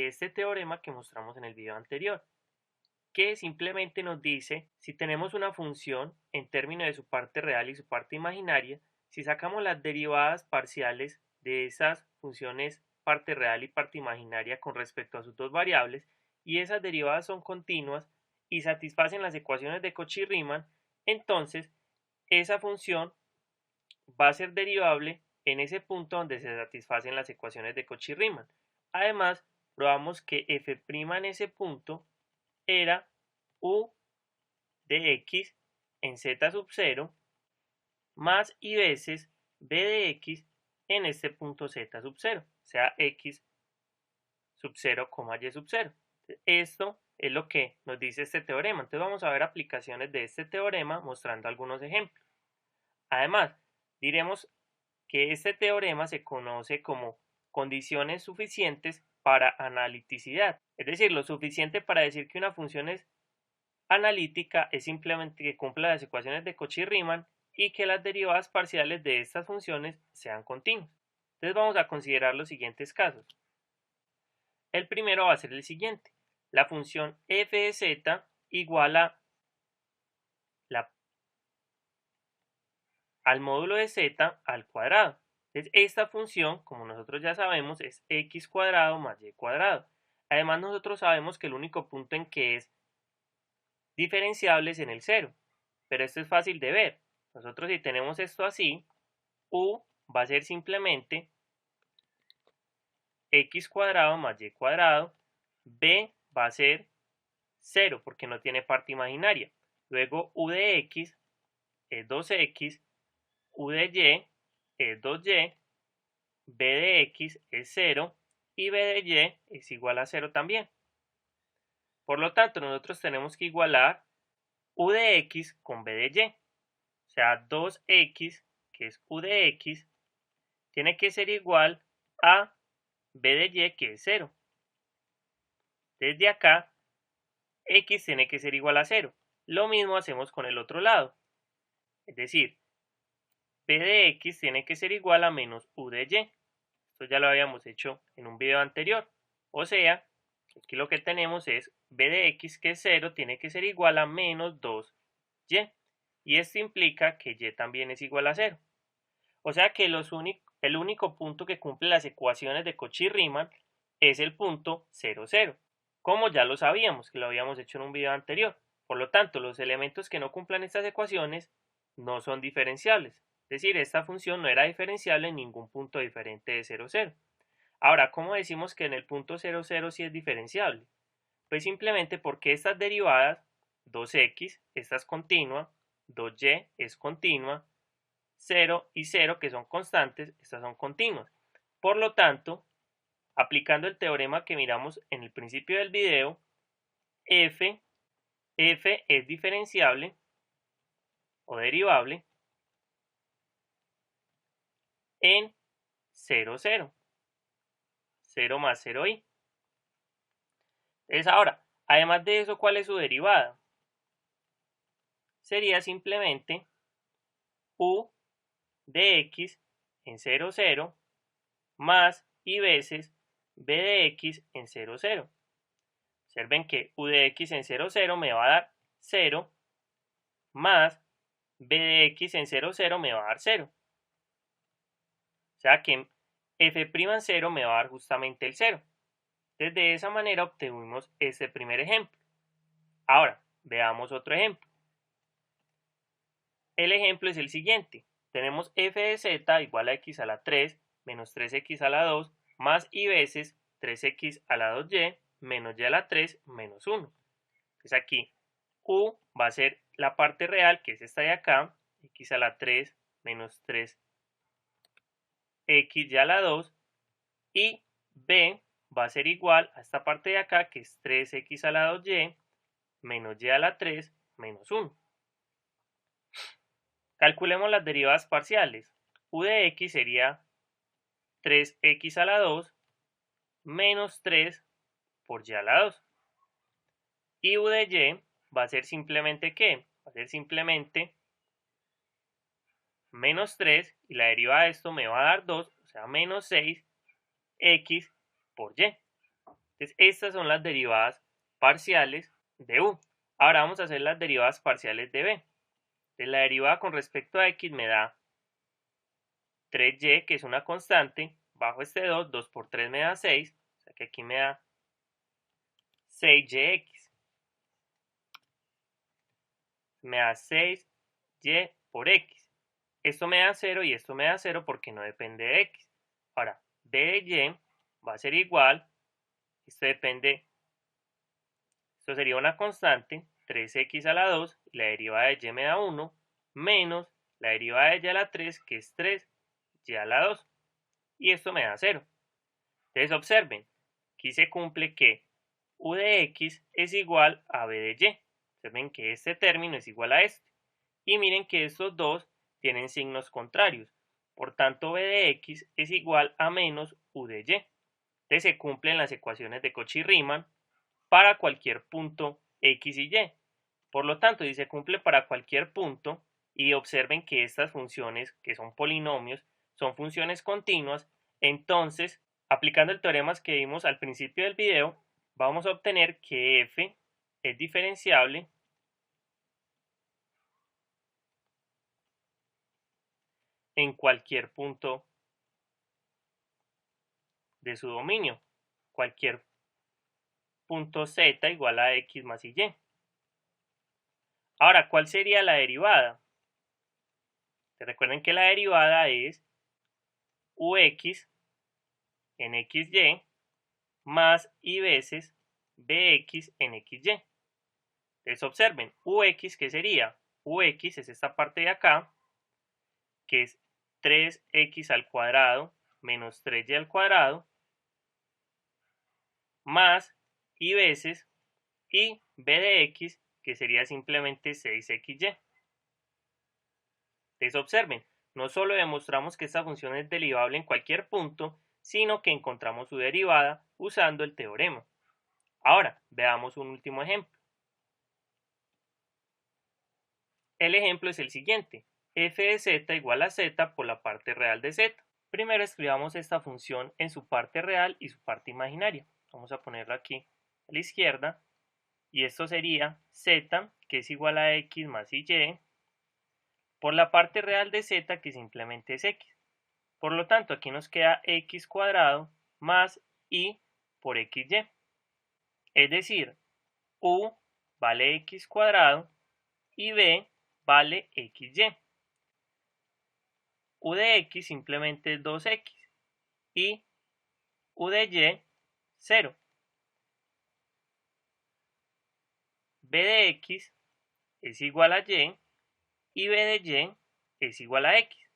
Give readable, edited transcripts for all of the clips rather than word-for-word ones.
de este teorema que mostramos en el video anterior, que simplemente nos dice si tenemos una función en términos de su parte real y su parte imaginaria, si sacamos las derivadas parciales de esas funciones parte real y parte imaginaria con respecto a sus dos variables, y esas derivadas son continuas y satisfacen las ecuaciones de Cauchy-Riemann, entonces esa función va a ser derivable en ese punto donde se satisfacen las ecuaciones de Cauchy-Riemann. Además, probamos que f' en ese punto era u de x en z sub 0 más y veces b de x en este punto z sub 0, o sea, x sub 0, y sub 0. Esto es lo que nos dice este teorema. Entonces vamos a ver aplicaciones de este teorema mostrando algunos ejemplos. Además, diremos que este teorema se conoce como condiciones suficientes para analiticidad, es decir, lo suficiente para decir que una función es analítica es simplemente que cumpla las ecuaciones de Cauchy-Riemann y que las derivadas parciales de estas funciones sean continuas. Entonces vamos a considerar los siguientes casos. El primero va a ser el siguiente. La función f de z igual a al módulo de z al cuadrado. Entonces, esta función, como nosotros ya sabemos, es x cuadrado más y cuadrado. Además, nosotros sabemos que el único punto en que es diferenciable es en el 0. Pero esto es fácil de ver. Nosotros si tenemos esto así, u va a ser simplemente x cuadrado más y cuadrado, b va a ser 0 porque no tiene parte imaginaria. Luego u de x es 2x, u de y es 2y, b de x es 0 y b de y es igual a 0 también. Por lo tanto, nosotros tenemos que igualar u de x con b de y. O sea, 2x, que es u de x, tiene que ser igual a b de y, que es 0. Desde acá, x tiene que ser igual a 0. Lo mismo hacemos con el otro lado. Es decir, b de x tiene que ser igual a menos u de y. Esto ya lo habíamos hecho en un video anterior. O sea, aquí lo que tenemos es b de x, que es 0, tiene que ser igual a menos 2y. Y esto implica que y también es igual a 0. O sea que el único punto que cumple las ecuaciones de Cauchy-Riemann es el punto 0, 0. Como ya lo sabíamos, que lo habíamos hecho en un video anterior. Por lo tanto, los elementos que no cumplan estas ecuaciones no son diferenciables. Es decir, esta función no era diferenciable en ningún punto diferente de 0, 0. Ahora, ¿cómo decimos que en el punto 0, 0 sí es diferenciable? Pues simplemente porque estas derivadas, 2x, esta es continua, 2y es continua, 0 y 0, que son constantes, estas son continuas. Por lo tanto, aplicando el teorema que miramos en el principio del video, f es diferenciable o derivable en 0, 0. 0 más 0i. Entonces ahora, además de eso, ¿cuál es su derivada? Sería simplemente u de x en 0, 0 más y veces b de x en 0, 0. Observen que u de x en 0, 0 me va a dar 0 más b de x en 0, 0 me va a dar 0. O sea que f' en 0 me va a dar justamente el 0. Entonces de esa manera obtuvimos este primer ejemplo. Ahora, veamos otro ejemplo. El ejemplo es el siguiente. Tenemos f de z igual a x a la 3 menos 3x a la 2 más y veces 3x a la 2y menos y a la 3 menos 1. Entonces aquí u va a ser la parte real, que es esta de acá, x a la 3 menos 3x y a la 2, y b va a ser igual a esta parte de acá, que es 3x a la 2y menos y a la 3 menos 1. Calculemos las derivadas parciales. U de x sería 3x a la 2 menos 3 por y a la 2. Y u de y va a ser simplemente ¿qué? Va a ser simplemente menos 3, y la derivada de esto me va a dar 2, o sea, menos 6x por y. Entonces Entonces, estas son las derivadas parciales de u. Ahora vamos a hacer las derivadas parciales de b. Entonces, la derivada con respecto a x me da 3y, que es una constante, bajo este 2, 2 por 3 me da 6, o sea que aquí me da 6y. Me da 6y por x. Esto me da 0 y esto me da 0 porque no depende de x. Ahora, b de y va a ser igual, esto sería una constante, 3x a la 2, y la derivada de y me da 1, menos la derivada de y a la 3, que es 3y a la 2, y esto me da 0. Entonces observen, aquí se cumple que u de x es igual a b de y. Observen que este término es igual a este. Y miren que estos dos tienen signos contrarios. Por tanto, b de x es igual a menos u de y. Entonces se cumplen las ecuaciones de Cauchy-Riemann para cualquier punto x y y. Por lo tanto, si se cumple para cualquier punto, y observen que estas funciones, que son polinomios, son funciones continuas, entonces, aplicando el teorema que vimos al principio del video, vamos a obtener que f es diferenciable en cualquier punto de su dominio, cualquier punto z igual a x más y. Ahora, ¿cuál sería la derivada? Recuerden que la derivada es ux en xy más y veces bx en xy. Entonces observen, ux, ¿qué sería? Ux es esta parte de acá, que es 3x al cuadrado menos 3y al cuadrado, más y veces, y b de x, que sería simplemente 6xy. Entonces observen, no solo demostramos que esta función es derivable en cualquier punto, sino que encontramos su derivada usando el teorema. Ahora, veamos un último ejemplo. El ejemplo es el siguiente. F de z igual a z por la parte real de z. Primero escribamos esta función en su parte real y su parte imaginaria. Vamos a ponerlo aquí a la izquierda. Y esto sería z, que es igual a x más y, por la parte real de z, que simplemente es x. Por lo tanto, aquí nos queda x cuadrado más y por xy. Es decir, u vale x cuadrado y b vale xy. U de x simplemente es 2x y u de y 0. B de x es igual a y b de y es igual a x.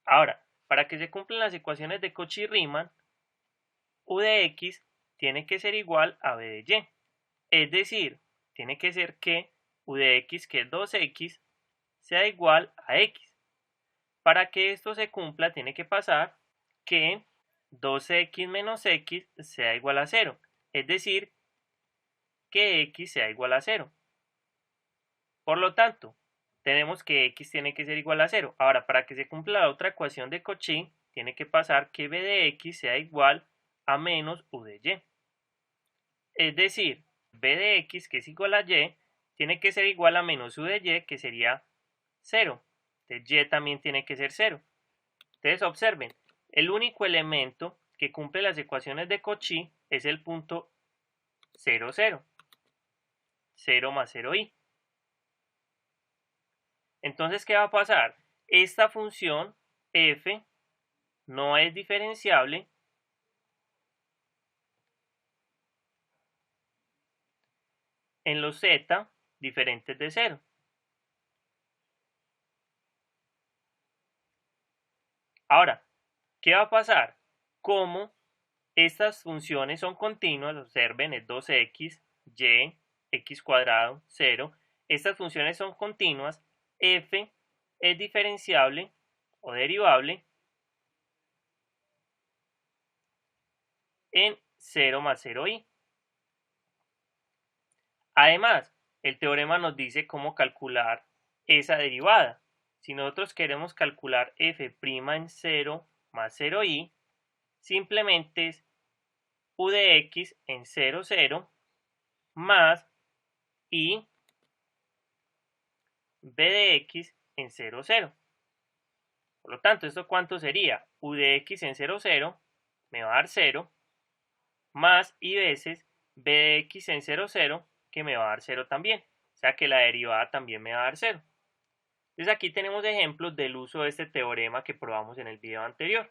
Ahora, para que se cumplan las ecuaciones de Cauchy-Riemann, u de x tiene que ser igual a b de y. Es decir, tiene que ser que u de x, que es 2x, sea igual a x. Para que esto se cumpla, tiene que pasar que 2x menos x sea igual a 0. Es decir, que x sea igual a 0. Por lo tanto, tenemos que x tiene que ser igual a 0. Ahora, para que se cumpla la otra ecuación de Cauchy, tiene que pasar que b de x sea igual a menos u de y. Es decir, b de x, que es igual a y, tiene que ser igual a menos u de y, que sería 0. Entonces, y también tiene que ser 0. Entonces, observen, el único elemento que cumple las ecuaciones de Cauchy es el punto 0, 0. 0 más 0i. Entonces, ¿qué va a pasar? Esta función f no es diferenciable en los z diferentes de 0. Ahora, ¿qué va a pasar? Como estas funciones son continuas, observen, es 2x, y, x cuadrado, 0. Estas funciones son continuas, f es diferenciable o derivable en 0 más 0i. Además, el teorema nos dice cómo calcular esa derivada. Si nosotros queremos calcular f' en 0 más 0i, simplemente es u de x en 0, 0 más y b de x en 0, 0. Por lo tanto, ¿esto cuánto sería? U de x en 0, 0 me va a dar 0 más y veces b de x en 0, 0 que me va a dar 0 también. O sea que la derivada también me va a dar 0. Entonces aquí tenemos ejemplos del uso de este teorema que probamos en el video anterior.